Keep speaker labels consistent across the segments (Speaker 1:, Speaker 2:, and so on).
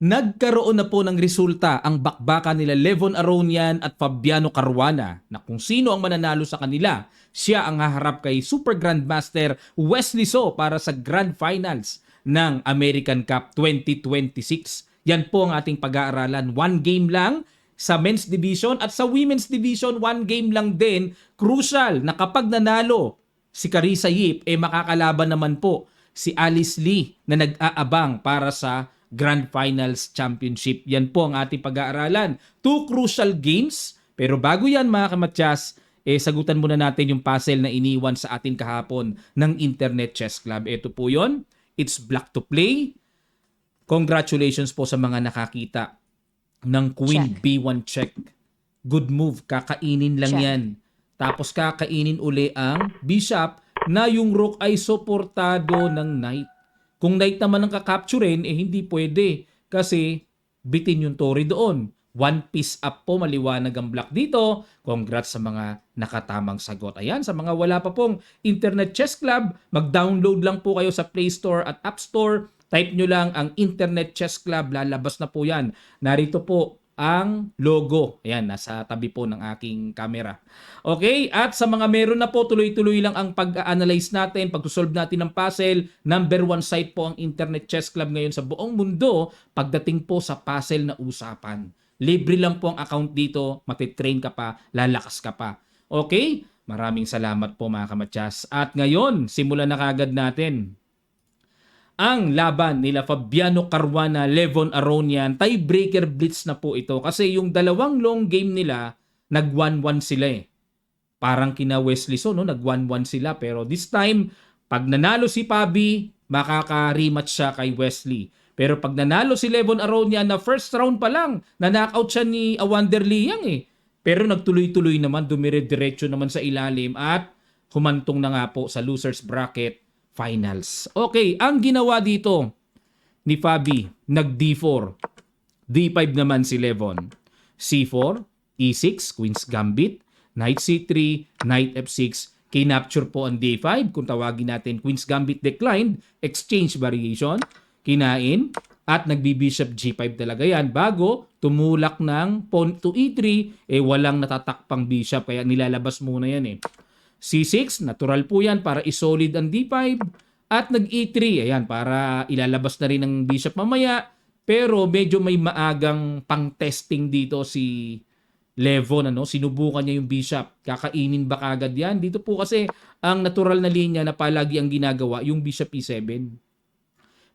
Speaker 1: Nagkaroon na po ng resulta ang bakbakan nila Levon Aronian at Fabiano Caruana na kung sino ang mananalo sa kanila, siya ang haharap kay Super Grandmaster Wesley So para sa Grand Finals ng American Cup 2026. Yan po ang ating pag-aaralan. One game lang sa men's division at sa women's division, one game lang din. Crucial na kapag nanalo si Carissa Yip, makakalaban naman po si Alice Lee na nag-aabang para sa Grand Finals Championship. Yan po ang ating pag-aaralan. Two crucial games. Pero bago yan mga kamatyas, sagutan muna natin yung puzzle na iniwan sa atin kahapon ng Internet Chess Club. Ito po yon. It's black to play. Congratulations po sa mga nakakita ng Queen
Speaker 2: Check.
Speaker 1: B1 check. Good move. Kakainin lang
Speaker 2: Check.
Speaker 1: yan. Tapos kakainin uli ang Bishop na yung Rook ay suportado ng Knight. Kung Knight naman ang kakapturin, hindi pwede. Kasi bitin yung Tory doon. One piece up po, maliwanag ang black dito. Congrats sa mga nakatamang sagot. Ayan, sa mga wala pa pong Internet Chess Club, mag-download lang po kayo sa Play Store at App Store. Type nyo lang ang Internet Chess Club, lalabas na po yan. Narito po ang logo. Ayan, nasa tabi po ng aking camera. Okay, at sa mga meron na po, tuloy-tuloy lang ang pag-analyze natin, pag-solve natin ng puzzle. Number one site po ang Internet Chess Club ngayon sa buong mundo pagdating po sa puzzle na usapan. Libre lang po ang account dito, matitrain ka pa, lalakas ka pa. Okay? Maraming salamat po mga kamatyas. At ngayon, simulan na kagad natin ang laban nila Fabiano Caruana, Levon Aronian. Tiebreaker blitz na po ito kasi yung dalawang long game nila nag 1-1 sila Parang kina Wesley So, no? Nag 1-1 sila pero this time pag nanalo si Fabi, makaka-rematch siya kay Wesley. Pero pag nanalo si Levon Aronian na first round pa lang, na-knockout siya ni Awander Liang Pero nagtuloy-tuloy naman, dumire-diretso naman sa ilalim at humantong na nga po sa loser's bracket finals. Okay, ang ginawa dito ni Fabi, nag D4. D5 naman si Levon. C4, E6, Queen's Gambit, Knight C3, Knight F6, kinapture po ang D5. Kung tawagin natin Queen's Gambit declined, exchange variation, kinain, at nagbi-bishop G5 talaga yan. Bago tumulak ng pawn to E3, walang natatakpang bishop, kaya nilalabas muna yan C6, natural po yan para isolid ang D5. At nag-E3, ayan, para ilalabas na rin ang bishop mamaya. Pero medyo may maagang pang-testing dito si Levon. Sinubukan niya yung bishop. Kakainin ba kagad yan? Dito po kasi ang natural na linya na palagi ang ginagawa, yung bishop E7.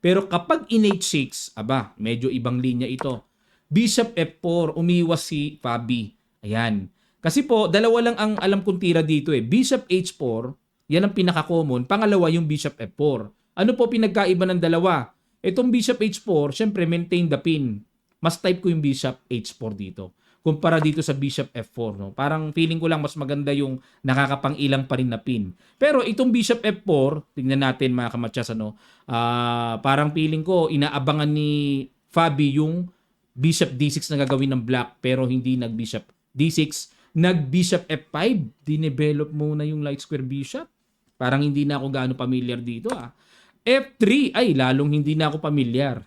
Speaker 1: Pero kapag in H6, medyo ibang linya ito. Bishop F4, umiwas si Fabi. Ayan. Kasi po, dalawa lang ang alam kong tira dito Bishop H4, yan ang pinaka-common. Pangalawa, yung Bishop F4. Ano po pinagkaiba ng dalawa? Itong Bishop H4, syempre maintain the pin. Mas type ko yung Bishop H4 dito. Kumpara dito sa Bishop F4. Parang feeling ko lang mas maganda yung nakakapang-ilang pa rin na pin. Pero itong Bishop F4, tingnan natin mga kamatyas, parang feeling ko, inaabangan ni Fabi yung Bishop D6 na gagawin ng black, pero hindi nag-Bishop D6. Nag-Bishop F5, dinevelop muna yung light square bishop. Parang hindi na ako gaano familiar dito F3, ay lalong hindi na ako familiar.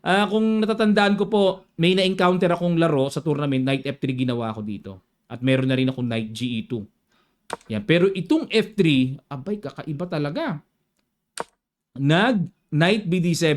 Speaker 1: Kung natatandaan ko po, may na-encounter akong laro sa tournament, Knight F3 ginawa ko dito. At meron na rin akong Knight GE2. Yan. Pero itong F3, kakaiba talaga. Knight BD7,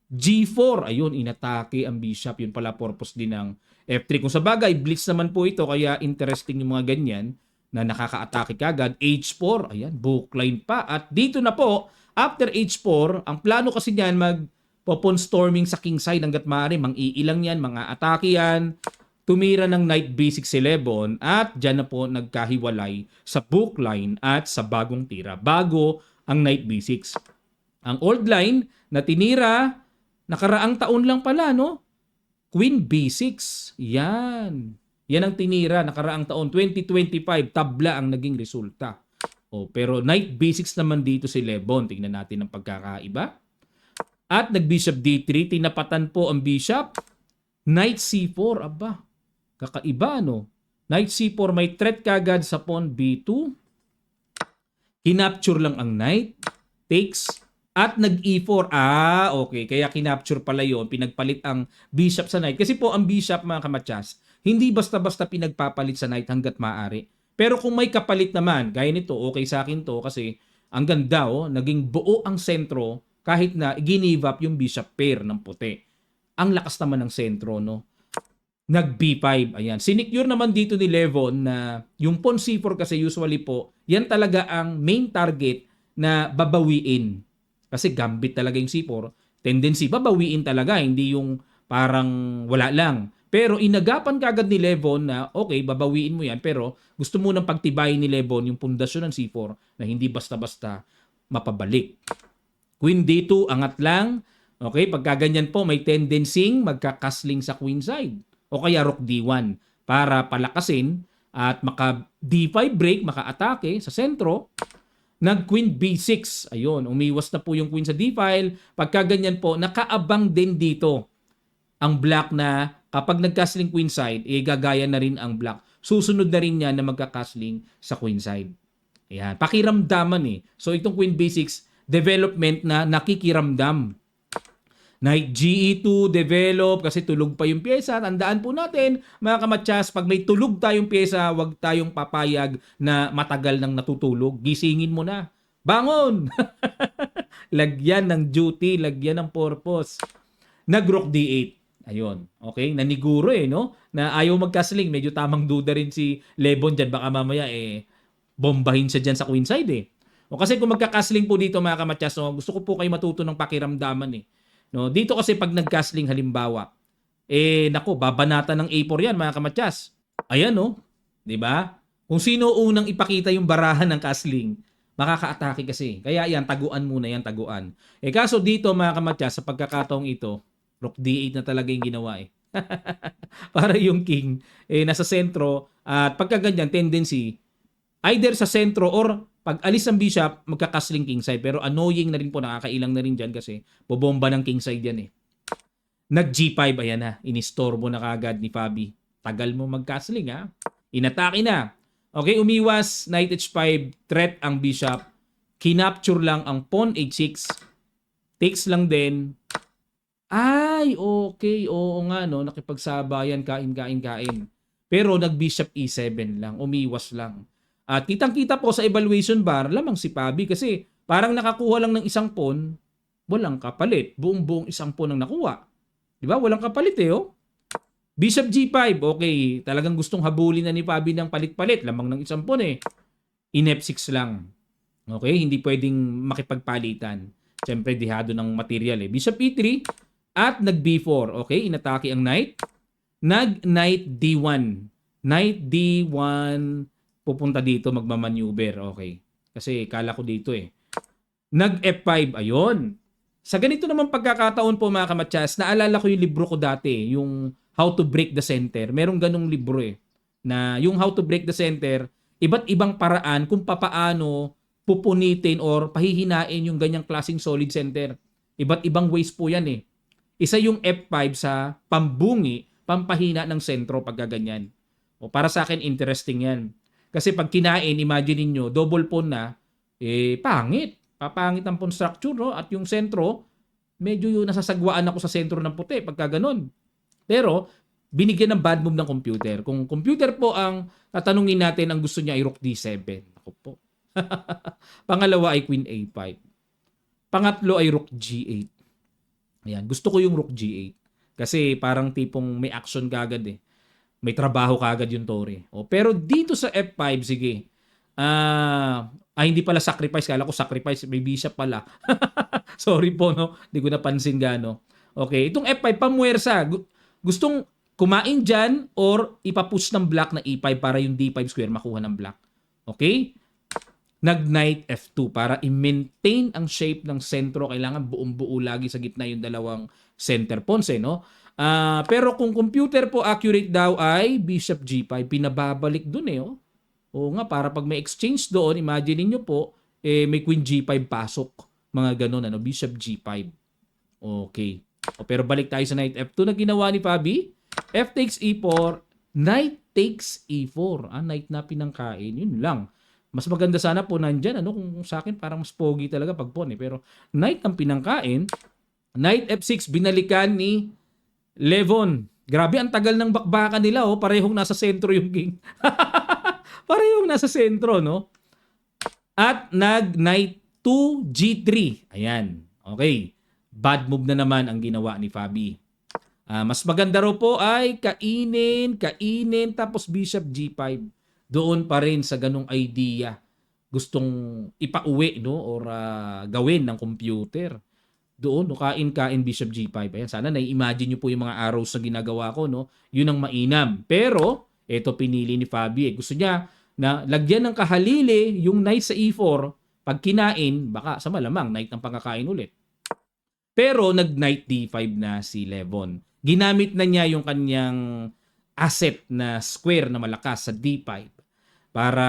Speaker 1: G4, ayun, inatake ang bishop. Yun pala purpose din ng F3. Kung sa bagay, blitz naman po ito, kaya interesting yung mga ganyan na nakaka-atake kagad. H4, ayan, bookline pa. At dito na po, after H4, ang plano kasi niyan pawn storming sa king side hanggat maaari. Mang-iilang yan, mga atake yan. Tumira ng Knight B6 si Levon at dyan na po nagkahiwalay sa bookline at sa bagong tira. Bago ang Knight B6. Ang old line na tinira, nakaraang taon lang pala, Queen B6. Yan. Yan ang tinira nakaraang taon. 2025, tabla ang naging resulta. Pero Knight B6 naman dito si Levon. Tingnan natin ang pagkakaiba. At nag-Bishop D3. Tinapatan po ang Bishop. Knight C4. Kakaiba, Knight C4, may threat kagad sa pawn B2. Kinapture lang ang Knight. Takes. At nag-E4. Okay. Kaya kinapture pala yon, pinagpalit ang bishop sa knight. Kasi po ang bishop, mga kamatsas, hindi basta-basta pinagpapalit sa knight hanggat maaari. Pero kung may kapalit naman, gaya nito, okay sa akin to kasi ang ganda, naging buo ang sentro kahit na ginive up yung bishop pair ng puti. Ang lakas naman ng sentro, no? Nag B5. Ayan. Sinecure naman dito ni Levon na yung pawn C4 kasi usually po, yan talaga ang main target na babawiin. Kasi gambit talaga yung C4. Tendency, babawiin talaga. Hindi yung parang wala lang. Pero inagapan kagad ni Levon na okay, babawiin mo yan. Pero gusto mo nang pagtibayin ni Levon yung pundasyon ng C4 na hindi basta-basta mapabalik. Queen D2, angat lang. Okay, pagkaganyan po, may tendency magkakasling sa queen side. O kaya rook D1 para palakasin at maka D5 break, maka-atake sa sentro. Nag queen B6. Ayun, umiwas na po yung queen sa D-file. Pagkaganyan po, nakaabang din dito ang black na kapag nagcastling queen side, gagaya na rin ang black. Susunod na rin yan na magkakastling sa queen side. Ayan, pakiramdaman eh. So itong queen B6, development na nakikiramdam. Knight GE2 develop kasi tulog pa yung pyesa. Tandaan po natin, mga kamatsas, pag may tulog tayong pyesa, huwag tayong papayag na matagal nang natutulog. Gisingin mo na. Bangon! Lagyan ng duty, lagyan ng purpose. Nag-rook D8. Ayun. Okay? Naniguro no? Na ayaw magkasling. Medyo tamang duda rin si Lebon dyan. Baka mamaya bombahin siya dyan sa queen side O kasi kung magkakasling po dito, mga kamatsas, gusto ko po kayo matuto ng pakiramdaman No, dito kasi pag nag-castling halimbawa, nako, babanata ng A4 yan, mga kamatsas. Ayan, no? 'Di ba? Kung sino unang ipakita yung barahan ng castling, makaka-atake kasi. Kaya yan, taguan muna yan, taguan. Kaso dito, mga kamatsas, sa pagkakataong ito, rook D8 na talaga yung ginawa Para yung king, nasa sentro, at pagkaganyan, tendency, either sa sentro or pag alis ng bishop, magkakasling kingside. Pero annoying na rin po, nakakailang na rin dyan kasi bobomba ng kingside yan Nag G5, ayan na. Inistorbo na kagad ni Fabi. Tagal mo magkasling Inatake na. Okay, umiwas. Knight H5, threat ang bishop. Kinapture lang ang pawn H6. Takes lang din. Ay, okay. Oo nga, no. Nakipagsabayan, kain. Pero nag-bishop E7 lang. Umiwas lang. At kitang-kita po sa evaluation bar, lamang si Fabi kasi parang nakakuha lang ng isang pawn, walang kapalit. Buong-buong isang pawn ang nakuha. Di ba? Walang kapalit Bishop G5, okay. Talagang gustong habulin na ni Fabi ng palit-palit. Lamang ng isang pawn In F6 lang. Okay? Hindi pwedeng makipagpalitan. Siyempre, dihado ng material Bishop E3 at nag-B4. Okay? Inatake ang knight. Nag-knight D1. Knight D1 pupunta dito, magmamaneuver. Okay. Kasi kala ko dito Nag F5. Ayun. Sa ganito naman pagkakataon po, mga kamatsas, naalala ko yung libro ko dati, yung How to Break the Center. Merong ganong libro na yung How to Break the Center, iba't ibang paraan kung papaano pupunitin or pahihinain yung ganyang klaseng solid center. Iba't ibang ways po yan Isa yung F5 sa pambungi, pampahina ng sentro pagkaganyan. O para sa akin, interesting yan. Kasi pag kinain, imagine niyo double pawn na, pangit. Papangit ang pawn structure, no? At yung sentro, medyo yung nasasagwaan ako sa sentro ng puti, pagka ganun. Pero, binigyan ng bad move ng computer. Kung computer po ang tatanungin natin, ang gusto niya ay rook D7. Ako po. Pangalawa ay queen A5. Pangatlo ay rook G8. Ayan, gusto ko yung rook G8. Kasi parang tipong may action kagad may trabaho kagad yung Tori. Pero dito sa F5, sige. Hindi pala sacrifice. Kala ko sacrifice. May bishop pala. Sorry po, no? Hindi ko napansin gano. Okay, itong F5, pamuwersa. Gustong kumain dyan or ipapush ng black na E5 para yung D5 square makuha ng black. Okay? Nag-knight F2 para i-maintain ang shape ng sentro. Kailangan buong-buo lagi sa gitna yung dalawang center pawns, no? Pero kung computer po accurate daw ay Bishop G5, pinababalik dun Oo nga, para pag may exchange doon, imagine niyo po, may Queen G5 pasok. Mga ganun, Bishop G5. Okay. Pero balik tayo sa Knight F2 na ginawa ni Fabi. F takes E4, Knight takes E4. Knight na pinangkain. Yun lang. Mas maganda sana po nandyan, ano, kung sa akin parang mas pogi talaga pag pawn eh. Pero knight ang pinangkain, knight F6, binalikan ni Levon. Grabe, ang tagal ng bakbakan nila, oh. Parehong nasa sentro yung king. Parehong nasa sentro, no? At nag-knight to G3. Ayan. Okay. Bad move na naman ang ginawa ni Fabi. Mas maganda raw po ay kainin, tapos bishop G5. Doon pa rin sa ganong idea. Gustong ipauwi, no? Or gawin ng computer. Doon, no? Kain bishop G5. Ayan, sana nai-imagine nyo po yung mga arrows na ginagawa ko, no? Yun ang mainam. Pero, ito pinili ni Fabi. Gusto niya na lagyan ng kahalili yung knight sa E4. Pag kinain, baka sa malamang, knight ng pangkakain ulit. Pero nag-knight D5 na si Levon. Ginamit na niya yung kanyang asset na square na malakas sa D5 para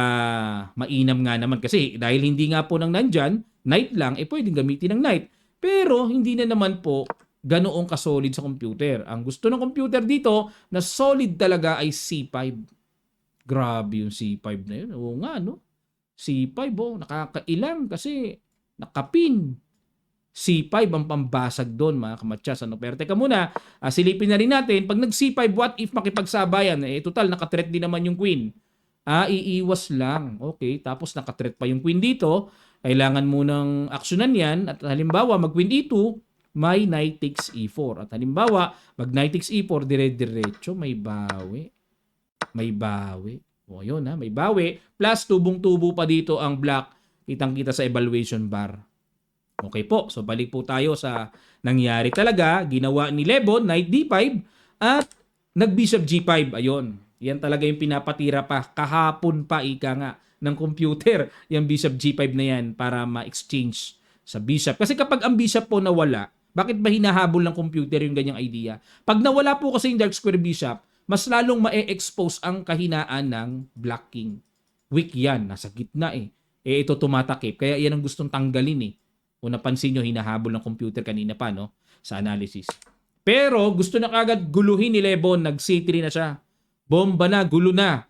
Speaker 1: mainam nga naman. Kasi dahil hindi nga po nang nandyan, knight lang, pwedeng gamitin ng knight. Pero hindi na naman po ganoong kasolid sa computer. Ang gusto ng computer dito na solid talaga ay C5. Grabe yung C5 na yun. Oo nga, no? C5, nakakailang kasi nakapin. C5 ang pambasag doon, mga kamatsas. Ano? Pero teka muna, silipin na rin natin. Pag nag-C5, what if makipagsabayan? Total, nakatreat din naman yung queen. Iiwas lang. Okay, tapos nakatreat pa yung queen dito. Kailangan munang aksyonan yan. At halimbawa, mag-queen E2, may knight takes E4. At halimbawa, mag-knight takes E4, dire-diretso, may bawi. May bawi. O yun ha, may bawi. Plus, tubong-tubo pa dito ang black. Kitang-kita sa evaluation bar. Okay po, so balik po tayo sa nangyari talaga. Ginawa ni Levon, knight D5, at nag-bishop G5. Ayun, yan talaga yung pinapatira pa. Kahapon pa, ika nga, ng computer, yung bishop G5 na yan para ma-exchange sa bishop. Kasi kapag ang bishop po nawala, bakit ba hinahabol ng computer yung ganyang idea? Pag nawala po kasi yung dark square bishop, mas lalong ma-expose ang kahinaan ng black king. Weak yan, nasa gitna eh. Ito tumatakip, kaya yan ang gustong tanggalin eh. Kung napansin nyo, hinahabol ng computer kanina pa, no? Sa analysis. Pero, gusto na kagad guluhin ni Levon. Nag-C3 na siya. Bomba na, gulo na.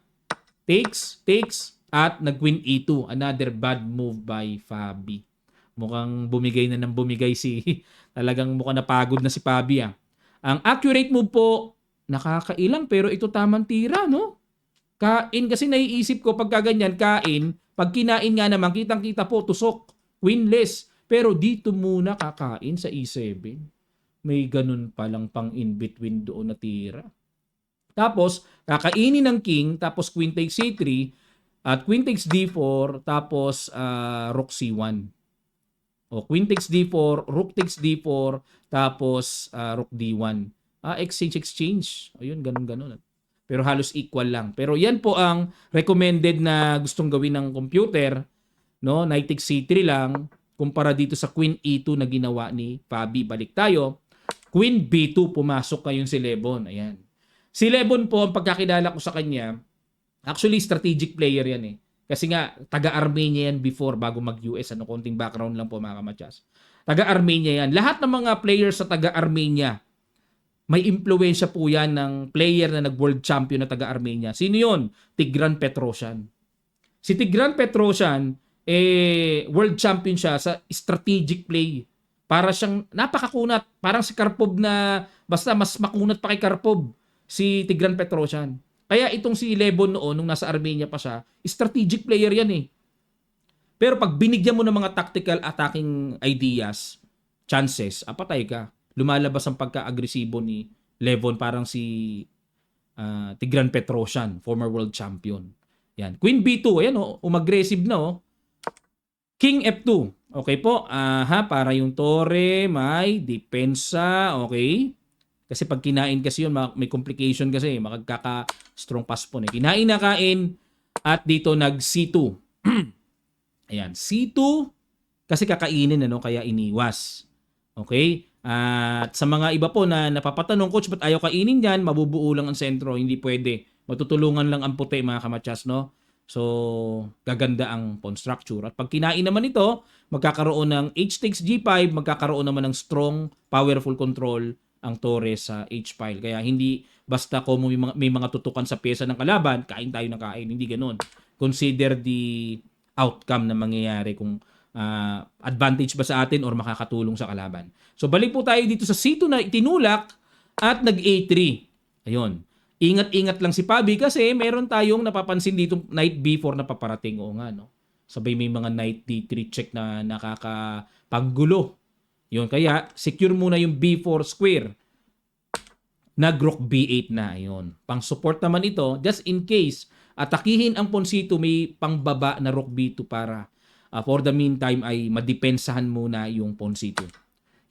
Speaker 1: Takes, at nag-queen E2. Another bad move by Fabi. Mukhang bumigay na ng bumigay si... Talagang mukhang napagod na si Fabi, ah. Ang accurate move po, nakakailang, pero ito tamang tira, no? Kain, kasi naiisip ko, pagka ganyan, kain, pag kinain nga naman, kitang-kita po, tusok, winless. Pero dito muna kakain sa E7. May ganun palang pang in-between doon na tira. Tapos, kakainin ng king, tapos queen takes C3, at queen takes D4, tapos rook C1. O queen takes D4, rook takes D4, tapos rook D1. Exchange. Ayun, ganun. Pero halos equal lang. Pero yan po ang recommended na gustong gawin ng computer. No? Knight takes C3 lang. Kumpara dito sa Queen E2 na ginawa ni Fabi. Balik tayo. Queen B2, pumasok ngayon si Levon. Ayan. Si Levon po, ang pagkakilala ko sa kanya, actually strategic player yan eh. Kasi nga, taga-Armenia yan before, bago mag-US. Konting background lang po mga kamatsas. Taga-Armenia yan. Lahat ng mga players sa taga-Armenia, may impluensya po yan ng player na nag-world champion na taga-Armenia. Sino yun? Tigran Petrosyan. Si Tigran Petrosyan, world champion siya sa strategic play. Para siyang napakakunat. Parang si Karpov na basta mas makunat pa kay Karpov si Tigran Petrosyan. Kaya itong si Levon noon, nung nasa Armenia pa siya, strategic player yan eh. Pero pag binigyan mo ng mga tactical attacking ideas, chances, patay ka. Lumalabas ang pagka-agresibo ni Levon, parang si Tigran Petrosyan, former world champion. Yan. Queen B2, ayan umaggressive na King F2. Okay po. Para yung torre, may depensa. Okay. Kasi pag kinain kasi yun, may complication kasi. Makagkaka-strong pass po. Kinain na kain. At dito nag-C2. Ayan. C2. Kasi kakainin, kaya iniwas. Okay. At sa mga iba po na napapatanong, coach, ba't ayaw kainin yan? Mabubuo lang ang sentro. Hindi pwede. Matutulungan lang ang puti, mga kamatsas, no? So, gaganda ang pawn structure. At pag kinain naman ito, magkakaroon ng H takes G5, magkakaroon naman ng strong, powerful control ang torre sa H-file. Kaya hindi basta kung may mga tutukan sa pyesa ng kalaban, kain tayo ng kain. Hindi ganun. Consider the outcome na mangyayari kung advantage ba sa atin or makakatulong sa kalaban. So balik po tayo dito sa C2 na itinulak at nag-A3. Ayun. Ingat-ingat lang si Pabi kasi meron tayong napapansin dito knight B4 na paparating. Oo nga, no? Sabay may mga knight D3 check na nakakapanggulo. Yun, kaya secure muna yung B4 square. Nag-rook B8 na. Ayun. Pang-support naman ito, just in case atakihin ang pawn C2, may pangbaba na rook B2 para for the meantime ay madepensahan muna yung pawn C2.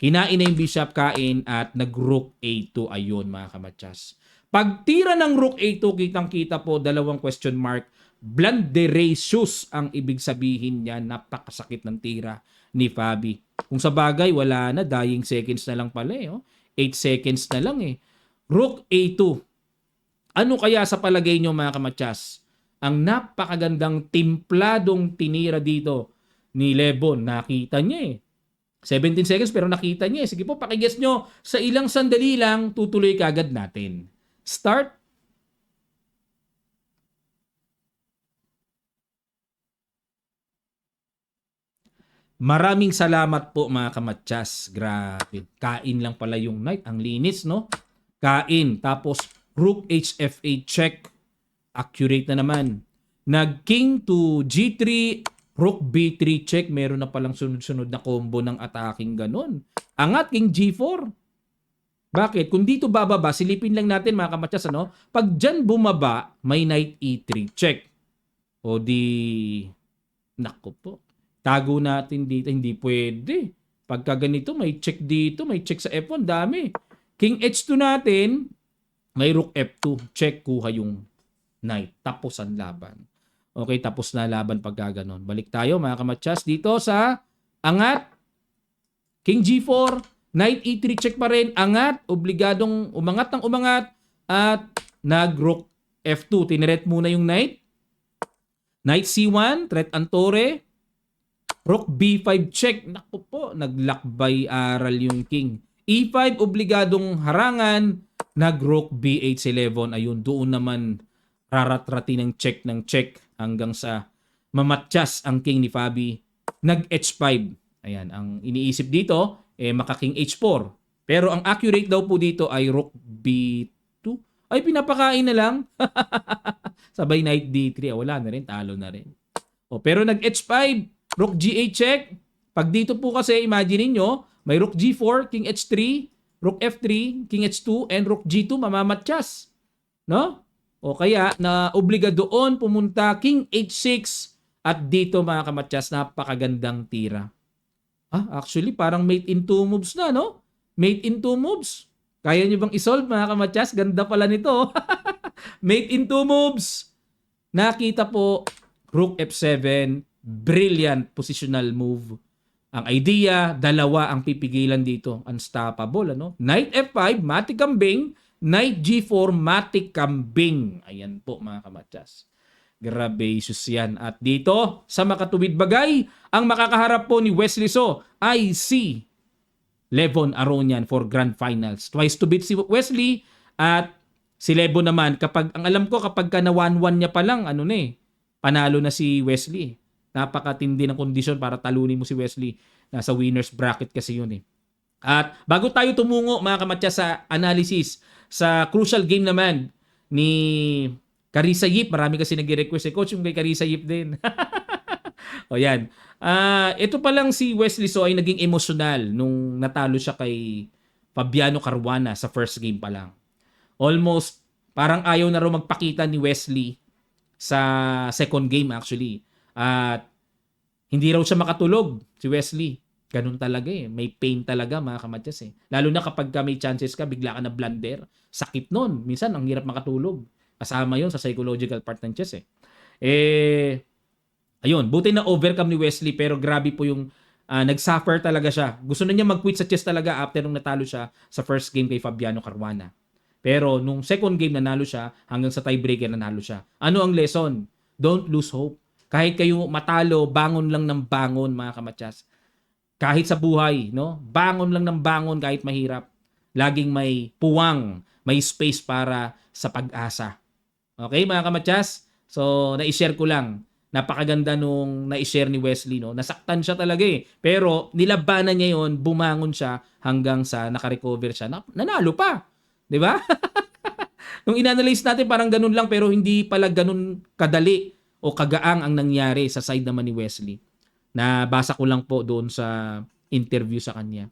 Speaker 1: Kinain na yung bishop kain at nag-rook A2. Ayun mga kamatsas. Pag tira ng rook A2, kitang-kita po dalawang question mark. Blunderacious ang ibig sabihin niya. Napakasakit ng tira ni Fabi. Kung sa bagay, wala na. Dying seconds na lang pala eh. 8 seconds na lang eh. Rook A2. Ano kaya sa palagay nyo mga kamatsas? Ang napakagandang timpladong tinira dito ni Lebon. Nakita niya eh. 17 seconds pero nakita niya eh. Sige po, pakiguess nyo. Sa ilang sandali lang, tutuloy kagad natin. Start. Maraming salamat po mga kamatsas. Grabe. Kain lang pala yung knight. Ang linis, no? Kain. Tapos, rook HFA check. Accurate na naman. Nag-king to G3, rook B3 check. Meron na palang sunod-sunod na combo ng attacking ganun. Angat, king G4. Bakit? Kung dito bababa, silipin lang natin mga kamatsas, ano? Pag dyan bumaba, may knight E3 check. O di... Naku po. Tago natin dito. Hindi pwede. Pagka ganito, may check dito, may check sa F1. Dami. King H2 natin, may rook F2. Check, kuha yung knight. Tapos ang laban. Okay, tapos na laban pagka ganon. Balik tayo mga kamatsas dito sa angat. King G4. Knight E3 check pa rin. Angat. Obligadong umangat ng umangat. At nag-rook F2. Tiniret muna yung knight. Knight C1. Threat ang tore. Rook B5 check. Naku po. Naglakbay aral yung king. E5. Obligadong harangan. Nag-rook B8 si Levon. Ayun. Doon naman raratrati ng check hanggang sa mamatyas ang king ni Fabi. Nag-H5. Ayan. Ang iniisip dito maka-king H4. Pero ang accurate daw po dito ay rook B2. Ay, pinapakain na lang. Sabay knight D3. Wala na rin. Talo na rin. Pero nag-H5. Rook G8 check. Pag dito po kasi, imagine niyo may rook G4, king H3, rook F3, king H2, and rook G2 mamamatyas. No? O kaya, na obliga doon pumunta king H6 at dito mga kamatyas, napakagandang tira. Actually, parang mate in 2 moves na, no? Mate in 2 moves. Kaya nyo bang isolve, mga kamatyas? Ganda pala nito. Mate in 2 moves. Nakita po, rook F7, brilliant positional move. Ang idea, dalawa ang pipigilan dito. Unstoppable, ano? Knight F5, matik kambing. Knight G4, matik kambing. Ayan po, mga kamatyas. Gracious yan. At dito, sa makatuwid bagay, ang makakaharap po ni Wesley So ay si Levon Aronian for Grand Finals. Twice to beat si Wesley at si Levon naman, ang alam ko kapag ka na 1-1 niya pa lang, panalo na si Wesley. Napakatindi ng kondisyon para talunin mo si Wesley. Nasa winner's bracket kasi yun eh. At bago tayo tumungo mga kamatya sa analysis, sa crucial game naman ni Carissa Yip, marami kasi nag-request coach yung kay Carissa Yip din. O yan. Ito pa lang si Wesley So ay naging emosyonal nung natalo siya kay Fabiano Caruana sa first game pa lang. Almost parang ayaw na raw magpakita ni Wesley sa second game actually. At hindi raw siya makatulog si Wesley. Ganun talaga eh. May pain talaga mga kamatyas eh. Lalo na kapag may chances ka, bigla ka na blunder. Sakit nun. Minsan, ang hirap makatulog. Kasama yon sa psychological part ng chess eh. Ayun, buti na overcome ni Wesley pero grabe po yung nag-suffer talaga siya. Gusto na niya mag-quit sa chess talaga after nung natalo siya sa first game kay Fabiano Caruana. Pero nung second game nanalo siya, hanggang sa tiebreaker nanalo siya. Ano ang lesson? Don't lose hope. Kahit kayo matalo, bangon lang ng bangon mga kamatyas. Kahit sa buhay, no? Bangon lang ng bangon kahit mahirap. Laging may puwang, may space para sa pag-asa. Okay mga kamatyas? So, na-share ko lang. Napakaganda nung na-share ni Wesley, no? Nasaktan siya talaga eh. Pero nilabanan niya yon, bumangon siya hanggang sa nakarecover siya. Nanalo pa. 'Di ba? Nung inanalyze natin parang ganun lang pero hindi pala ganun kadali o kagaang ang nangyari sa side naman ni Wesley. Nabasa ko lang po doon sa interview sa kanya.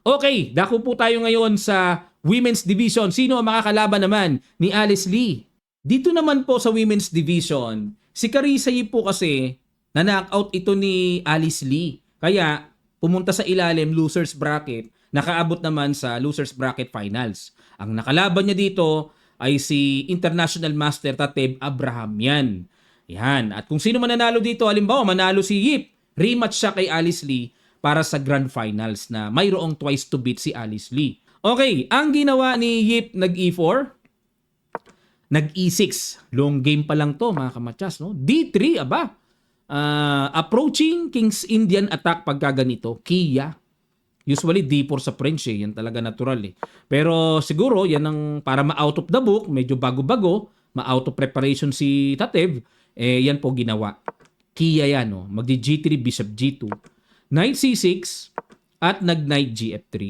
Speaker 1: Okay, dako po tayo ngayon sa Women's Division. Sino ang makakalaban naman ni Alice Lee? Dito naman po sa Women's Division, si Carissa Yip po kasi na-knockout ito ni Alice Lee. Kaya pumunta sa ilalim losers bracket, nakaabot naman sa losers bracket finals. Ang nakalaban niya dito ay si International Master Tatev Abrahamian. Yan. At kung sino mananalo dito, halimbawa manalo si Yip, rematch siya kay Alice Lee para sa Grand Finals na mayroong twice to beat si Alice Lee. Okay, ang ginawa ni Yip nag-E4, nag-E6. Long game pa lang to mga kamatsas, no? D3, aba. Approaching King's Indian attack pagka ganito, Kia. Usually D4 sa French eh, yan talaga natural eh. Pero siguro yan ang para ma-out of the book, medyo bago-bago, ma-out of preparation si Tatev, eh yan po ginawa. Kia yan, no? Magdi G3, Bishop G2, Knight C6, at nag-Knight GF3.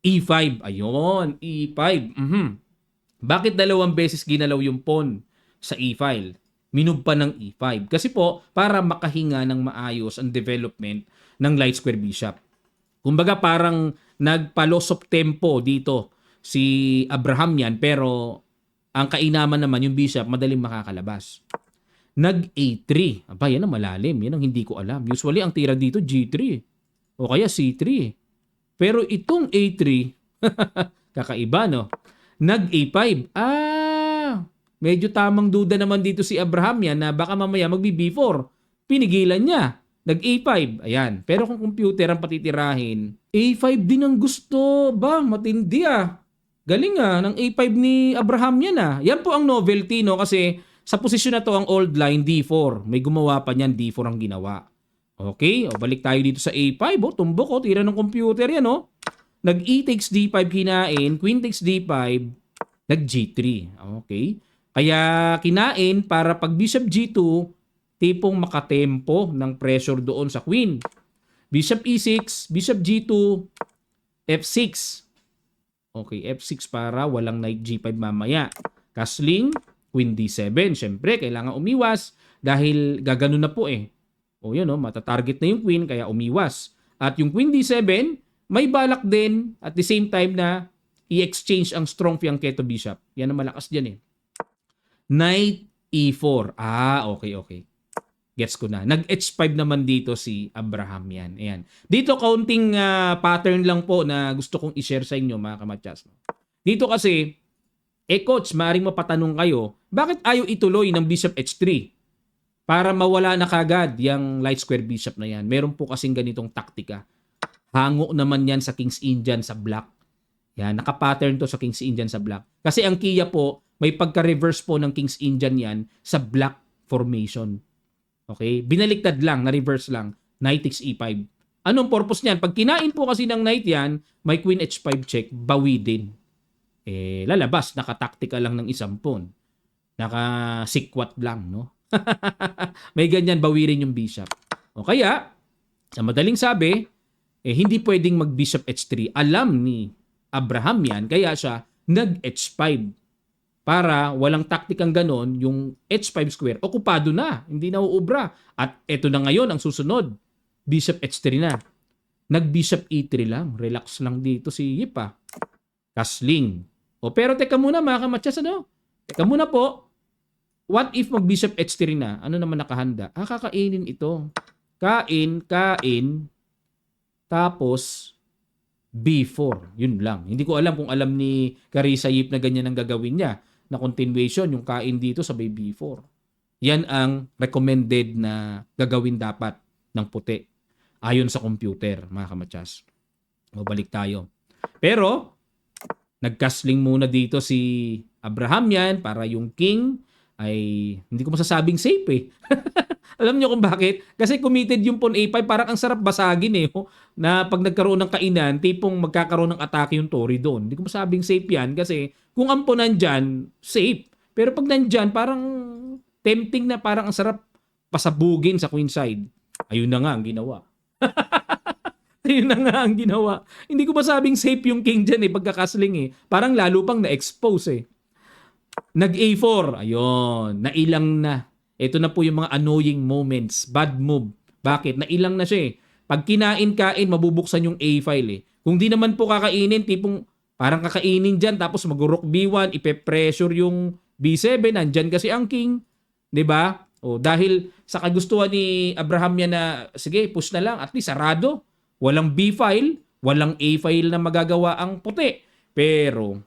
Speaker 1: E5, ayun, E5. Bakit dalawang beses ginalaw yung pawn sa E-file? Minove pa ng E5. Kasi po, para makahinga ng maayos ang development ng light square bishop. Kumbaga parang nagpa-loss of tempo dito si Abrahamian pero ang kainaman naman yung bishop madaling makakalabas. Nag-A3. Aba, yan ang malalim. Yan ang hindi ko alam. Usually ang tira dito G3 o kaya C3. Pero itong A3, kakaiba no? Nag-A5. Medyo tamang duda naman dito si Abrahamian na baka mamaya magbi-B4. Pinigilan niya. Nag-A5. Ayan. Pero kung computer ang patitirahin, A5 din ang gusto. Ba, matindi Galing ng A5 ni Abrahamian Yan po ang novelty, no? Kasi sa posisyon na to ang old line D4. May gumawa pa niyan, D4 ang ginawa. Okay, o balik tayo dito sa A5. Tumbok tira ng computer yan, Nag-E takes D5 kinain, Queen takes D5, nag-G3. Okay? Kaya kinain para pag Bishop G2, tipong makatempo ng pressure doon sa Queen. Bishop E6, Bishop G2, F6. Okay, F6 para walang Knight G5 mamaya. Castling, Queen D7. Siyempre, kailangan umiwas dahil gagano na po O yun, matatarget na yung Queen kaya umiwas. At yung Queen D7, may balak din at the same time na i-exchange ang strong fianchetto bishop. Yan ang malakas dyan Knight E4. Okay. Gets ko na. Nag-H5 naman dito si Abrahamian. Ayan. Dito kaunting pattern lang po na gusto kong i-share sa inyo mga kamatsas. Dito kasi, coach, maaaring mapatanong kayo, bakit ayaw ituloy ng Bishop H3? Para mawala na kagad yung light square bishop na yan. Meron po kasing ganitong taktika. Hango naman yan sa King's Indian sa black. Yan, naka-pattern to sa King's Indian sa black. Kasi ang Kia po, may pagka-reverse po ng King's Indian yan sa black formation. Okay? Binaliktad lang, na-reverse lang. Knight takes E5. Anong purpose niyan? Pag kinain po kasi ng knight yan, may Queen H5 check, bawi din. Lalabas, naka-tactical lang ng isang pawn. Naka-sikwat lang, no? May ganyan, bawi rin yung bishop. O kaya, sa madaling sabi, hindi pwedeng mag-Bishop H3. Alam ni Abrahamian, kaya siya nag-H5. Para walang taktikang ganon, yung H5 square, okupado na, hindi na uubra. At eto na ngayon ang susunod, Bishop H3 na. Nag-Bishop E3 lang, relax lang dito si Yip Castling. Pero teka muna mga kamatsas, Teka muna po, what if mag-Bishop H3 na? Ano naman nakahanda? Kakainin ito. Kain, tapos B4. Yun lang. Hindi ko alam kung alam ni Carissa Yip na ganyan ang gagawin niya. Na continuation, yung kain dito sabay B4. Yan ang recommended na gagawin dapat ng puti. Ayon sa computer, mga kamatsas. Balik tayo. Pero, nag-castling muna dito si Abrahamian para yung king ay hindi ko masasabing safe Alam niyo kung bakit? Kasi committed yung pawn A5, parang ang sarap basagin na pag nagkaroon ng kainan, tipong magkakaroon ng atake yung Tory doon. Hindi ko masabing safe yan kasi kung ang pawn nandyan, safe. Pero pag nandyan, parang tempting na parang ang sarap pasabugin sa queenside. Ayun na nga ang ginawa. Ayun na nga ang ginawa. Hindi ko masabing safe yung king dyan pagkakasling Parang lalo pang na-expose Nag A4. Ayun. Nailang na. Ito na po yung mga annoying moments. Bad move. Bakit? Nailang na siya Pag kinain-kain, mabubuksan yung A file Kung di naman po kakainin, tipong parang kakainin dyan, tapos mag-rook B1, ipe-pressure yung B7, nandyan kasi ang king. 'Di ba? Dahil sa kagustuhan ni Abraham yan na, sige, push na lang, at least sarado. Walang B file, walang A file na magagawa ang puti. Pero,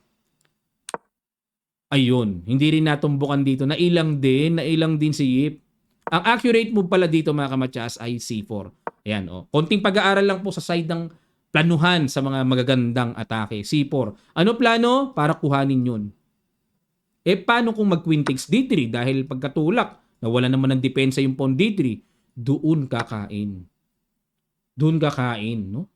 Speaker 1: ayun, hindi rin natumbukan dito. Nailang din si Yip. Ang accurate move pala dito mga kamatsas ay C4. Ayan, konting pag-aaral lang po sa side ng planuhan sa mga magagandang atake. C4. Ano plano? Para kuhanin yun. Paano kung mag-queen takes D3? Dahil pagkatulak, nawala naman ng depensa yung pawn D3. Doon kakain. No?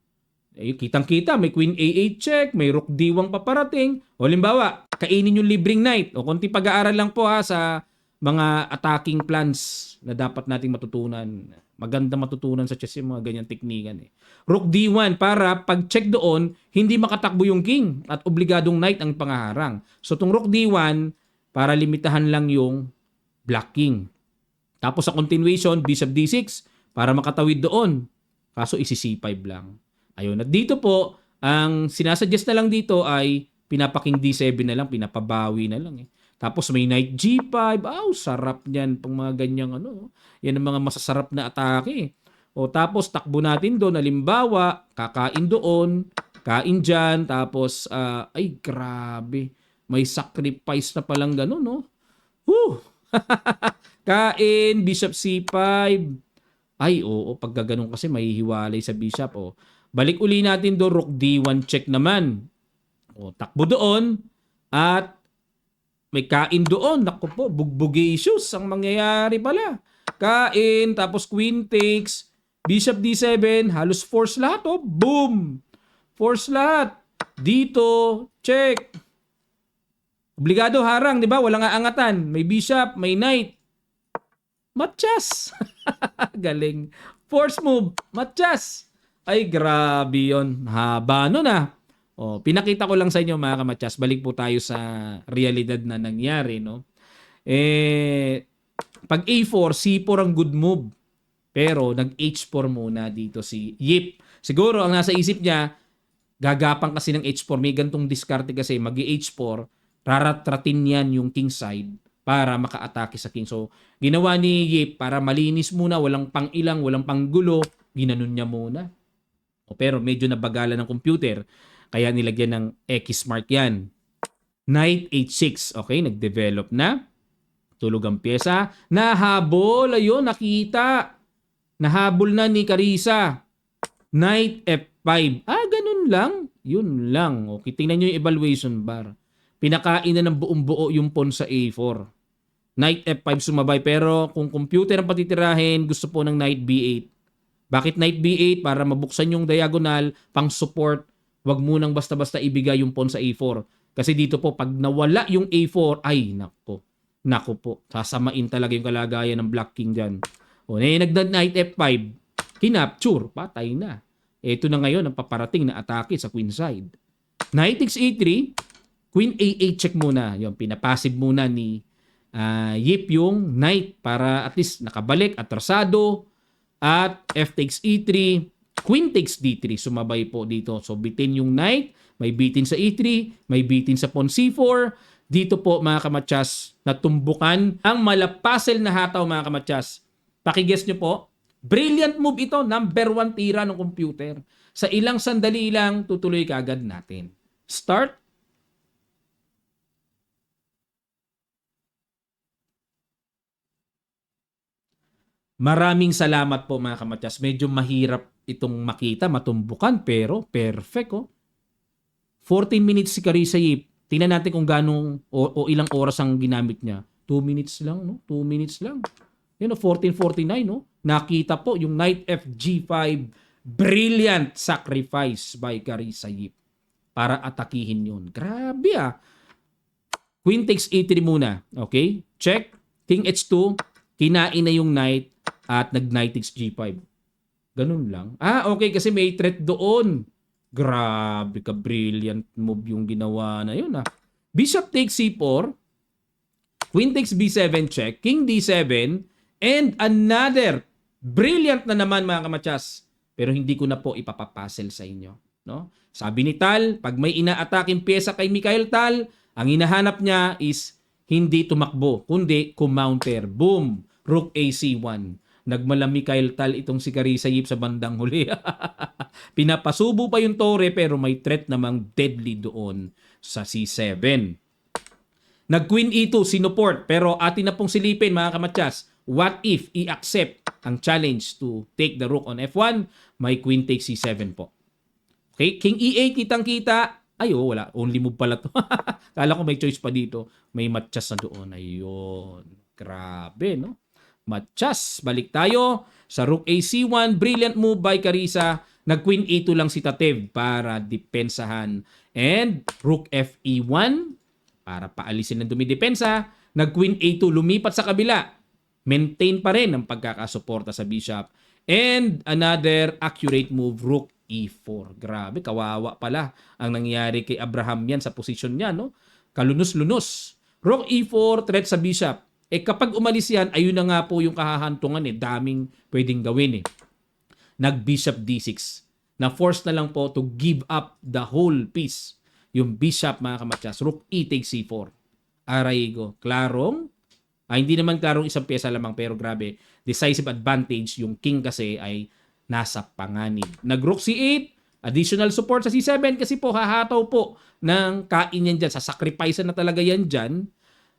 Speaker 1: Kitang-kita, may queen A8 check, may rook D1 paparating. Halimbawa, kainin yung libreng knight. Konti pag-aaral lang po sa mga attacking plans na dapat nating matutunan. Maganda matutunan sa chess yung mga ganyan teknikan Rook D1 para pag-check doon, hindi makatakbo yung king at obligadong knight ang pangaharang. So itong Rook D1, para limitahan lang yung black king. Tapos sa continuation, Bishop D6 para makatawid doon. Kaso isi-C5 lang. Ayun. At dito po, ang sinasuggest na lang dito ay pinapaking D7 na lang, pinapabawi na lang Tapos may knight G5. Sarap niyan pang mga ganyang Yan ang mga masasarap na atake. Tapos takbo natin doon. Halimbawa, kakain doon, kain dyan, tapos, ay grabe. May sacrifice na palang gano'n, Kain, Bishop C5. Ay, pag gano'n kasi mahihiwalay sa bishop, Balik uli natin doon, Rook D1 check naman. Takbo doon, at may kain doon. Naku po, bugbugatious ang mangyayari pala. Kain, tapos queen takes, Bishop D7, halos force lahat, boom! Force lahat. Dito, check. Obligado harang, di ba? Walang aangatan. May bishop, may knight. Matchas! Galing. Force move, matchas! Ay, grabe yun. Haba nun pinakita ko lang sa inyo mga kamatsas. Balik po tayo sa realidad na nangyari, pag A4, C4 ang good move. Pero nag-H4 muna dito si Yip. Siguro ang nasa isip niya, gagapang kasi ng H4. May gantong diskarte kasi mag-H4, raratratin yan yung king side para maka-atake sa king. So, ginawa ni Yip para malinis muna, walang pang-ilang, walang pang-gulo, ginanon niya muna. Pero medyo nabagalan ng computer, kaya nilagyan ng X mark yan. Knight H6, okay, nag-develop na. Tulog ang pyesa. Nahabol, ayun, nakita. Nahabol na ni Carissa. Knight F5. Ganun lang. Yun lang. Okay, tingnan nyo yung evaluation bar. Pinakain na ng buong buo yung pawn sa A4. Knight F5 sumabay, pero kung computer ang patitirahin, gusto po ng Knight B8. Bakit Knight B8? Para mabuksan yung diagonal, pang support. Wag munang basta-basta ibigay yung pawn sa A4. Kasi dito po, pag nawala yung A4, ay, nako po. Sasamain talaga yung kalagayan ng Black King dyan. Nag-Knight F5. Kinapture. Patay na. Ito na ngayon ang paparating na atake sa queen side. Knight X-A3. Queen A8 check muna. Yung pinapassive muna ni Yip yung knight para at least nakabalik, atrasado. At F takes E3, Queen takes D3, sumabay po dito. So bitin yung knight, may bitin sa E3, may bitin sa pawn C4. Dito po mga kamatsas, natumbukan ang malapasel na hataw mga kamatsas. Pakiguess nyo po, brilliant move ito, number 1 tira ng computer. Sa ilang sandali lang, tutuloy kaagad natin. Start. Maraming salamat po mga kamatyas. Medyo mahirap itong makita, matumbukan, pero perfect 14 minutes si Carissa Yip. Tingnan natin kung ganong o ilang oras ang ginamit niya. 2 minutes lang, 2 minutes lang. 14:49, Nakita po yung Knight FG5. Brilliant sacrifice by Carissa Yip para atakihin yun. Grabe Queen takes E3 muna. Okay? Check. King H2. Kinain na yung knight. at nag-knight takes G5. Ganun lang. Okay, kasi may threat doon. Grabe ka, brilliant move yung ginawa na yun Bishop takes C4, Queen takes B7 check, King D7, and another brilliant na naman mga kamatsas. Pero hindi ko na po ipapapasel sa inyo. No? Sabi ni Tal, pag may ina-ataking pyesa kay Mikhail Tal, ang hinahanap niya is hindi tumakbo, kundi kumounter. Boom! Rook AC1. Nagmala Mikhail Tal itong si Carissa Yip sa bandang huli. Pinapasubo pa yung tore pero may threat namang deadly doon sa C7. Nag-Queen E2, sinuport, pero atin na pong silipin mga kamatsas. What if i-accept ang challenge to take the rook on F1? May Queen takes C7 po. Okay, King E8, kitang-kita. Wala. Only move pala to. Kala ko may choice pa dito. May matchas na doon. Ayun. Grabe, no? Matchas. Balik tayo sa Rook AC1. Brilliant move by Carissa. Nag-Queen E2 lang si Tatev para depensahan. And Rook FE1 para paalisin ng dumidepensa. Nag-Queen A2, lumipat sa kabila. Maintain pa rin ang pagkakasuporta sa bishop. And another accurate move, Rook E4. Grabe, kawawa pala ang nangyari kay Abraham yan sa posisyon niya, no? Kalunos-lunos. Rook E4, threat sa bishop. Kapag umalis yan, ayun na nga po yung kahahantungan daming pwedeng gawin Nag-Bishop D6. Na-force na lang po to give up the whole piece. Yung bishop mga kamatsas. Rook E takes C4. Araigo. Klarong? Hindi naman klarong isang pyesa lamang pero grabe. Decisive advantage. Yung king kasi ay nasa panganib. Nag-Rook C8. Additional support sa C7 kasi po hahataw po ng kain yan dyan. Sasacrifice na talaga yan dyan.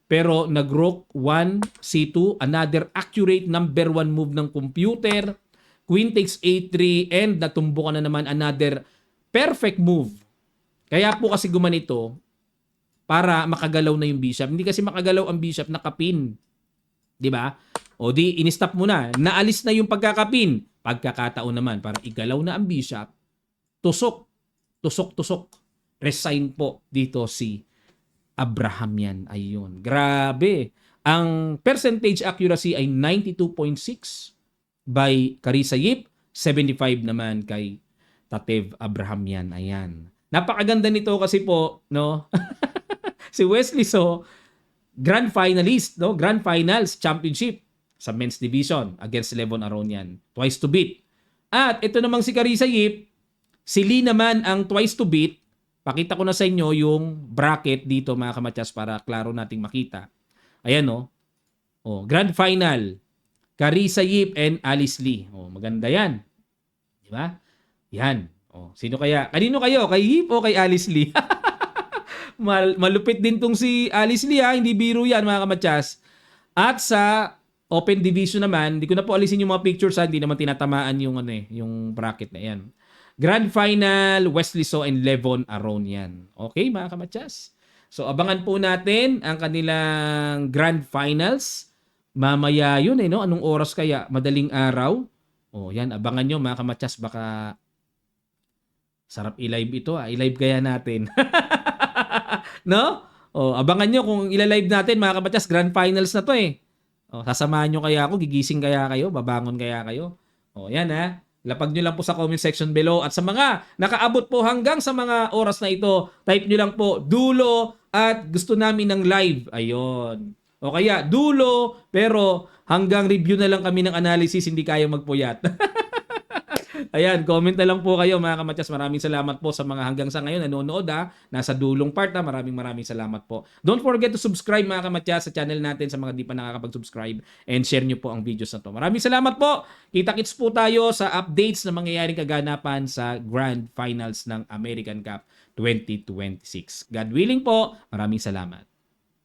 Speaker 1: Pero nag-Rook 1 C2. Another accurate number 1 move ng computer. Queen takes A3 and natumbukan na naman another perfect move. Kaya po kasi gumanito para makagalaw na yung bishop. Hindi kasi makagalaw ang bishop, nakapin. 'Di ba? O di in-stop mo na. Naalis na yung pagkakapin. Pagkakataon naman para igalaw na ang bishop. Tusok. Tusok. Resign po dito si Abraham yan. Ayun. Grabe. Ang percentage accuracy ay 92.6 by Carissa Yip. 75 naman kay Tatev Abraham yan. Ayan. Napakaganda nito kasi po, no? Si Wesley So, grand finalist, no? Grand Finals Championship sa men's division against Levon Aronian. Twice to beat. At ito namang si Carissa Yip, si Lee naman ang twice to beat. Pakita ko na sa inyo yung bracket dito mga kamatsas para klaro nating makita. Ayan, no? Grand final. Carissa Yip and Alice Lee. Maganda yan. Di ba? Yan. Sino kaya? Kanino kayo? Kay Yip o kay Alice Lee? Malupit din tong si Alice Lee hindi biro yan mga kamatsas. At sa Open Division naman, hindi ko na po alisin yung mga pictures hindi naman tinatamaan yung yung bracket na yan. Grand Final, Wesley So and Levon Aronian. Okay mga kamatsas? So abangan po natin ang kanilang Grand Finals. Mamaya yun no? Anong oras kaya? Madaling araw? Yan, abangan nyo mga kamatsas, baka sarap i-live ito i-live kaya natin. No? Abangan nyo kung ila-live natin mga kamatsas, Grand Finals na to sasamahan nyo kaya ako, gigising kaya kayo, babangon kaya kayo. Yan lapag nyo lang po sa comment section below at sa mga nakaabot po hanggang sa mga oras na ito, type nyo lang po dulo at gusto namin ng live. Ayun. O kaya dulo pero hanggang review na lang kami ng analysis, hindi kaya magpuyat. Ayan, comment na lang po kayo mga kamatsas. Maraming salamat po sa mga hanggang sa ngayon nanonood nasa dulong part maraming salamat po. Don't forget to subscribe mga kamatsas sa channel natin sa mga di pa nakakapag-subscribe and share nyo po ang videos na to. Maraming salamat po. Kita-kits po tayo sa updates na mangyayaring kaganapan sa Grand Finals ng American Cup 2026. God willing po, maraming salamat.